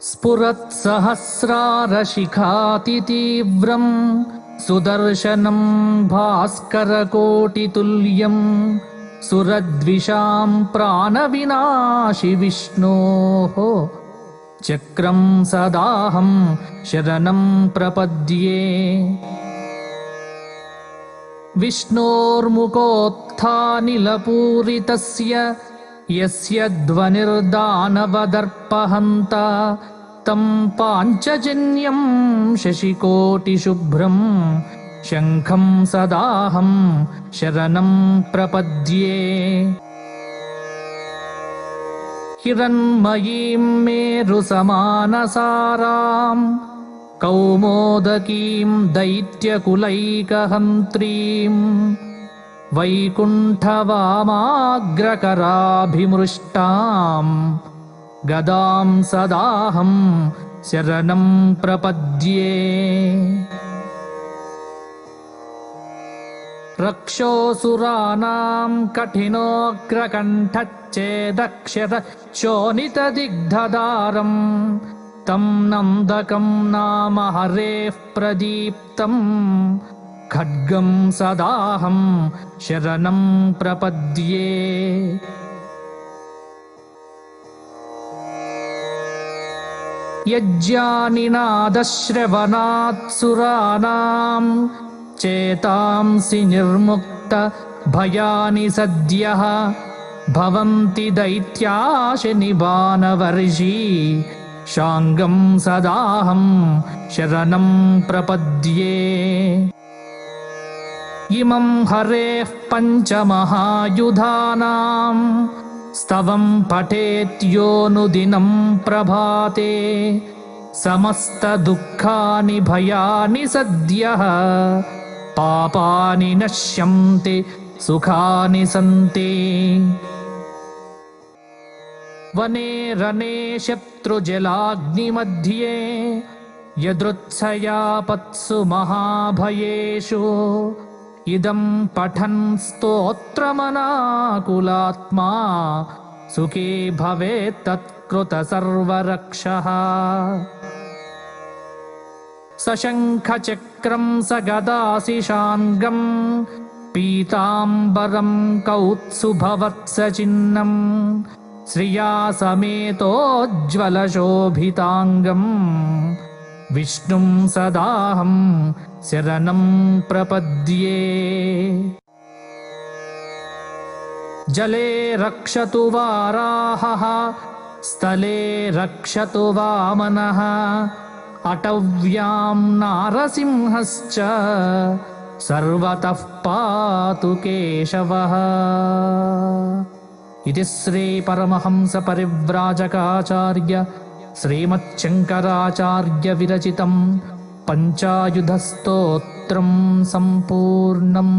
स्फुरत्सहस्रारशिखातितीव्रम् सुदर्शनं भास्करकोटितुल्यं सुरद्विषां प्राणविनाशि विष्णोः चक्रं सदाहं शरणं प्रपद्ये। विष्णोर्मुखोत्थानिलपूरितस्य यस्य ध्वनिर्दानवदर्पहन्ता तं पाञ्चजन्यं शशिकोटिशुभ्रं शङ्खं सदाहं शरणं प्रपद्ये। हिरण्मयीं मेरुसमानसारां कौमोदकीं दैत्यकुलैकहन्त्रीं वैकुण्ठवामाग्रकराभिमृष्टां गदां सदाहं शरणं प्रपद्ये। रक्षोऽसुराणां कठिनोऽग्रकण्ठच्छेदक्षरशोणितदिग्धदारं तं नन्दकं नाम हरेः प्रदीप्तं खड्गं सदाहं शरणं प्रपद्ये। यज्ञानिनादश्रवणात्सुराणां चेतांसि निर्मुक्त भयानि सद्यः भवन्ति दैत्याशनिबाणवर्षी शाङ्गं सदाहं शरणं प्रपद्ये। इमं हरेः पञ्चमहायुधानां स्तवं पठेद्योऽनुदिनं प्रभाते समस्तदुःखानि भयानि सद्यः पापानि नश्यन्ति सुखानि सन्ति। वने रणे शत्रुजलाग्निमध्ये यदृच्छयापत्सु महाभयेषु इदं पठन् स्तोत्रमनाकुलात्मा सुखी भवेत् तत्कृतसर्वरक्षः। सशङ्खचक्रं सगदाशिशाङ्गं पीताम्बरं कौत्सुभवत्सचिह्नं श्रिया समेतोज्ज्वलशोभिताङ्गं विष्णुं सदाहं शरणं प्रपद्ये। जले रक्षतु वाराहः स्थले रक्षतु वामनः अटव्यां नारसिंहश्च सर्वतः पातु केशवः। इति श्री परमहंस परिव्राजकाचार्य श्रीमच्छङ्कराचार्य विरचितं पञ्चायुधस्तोत्रं सम्पूर्णम्।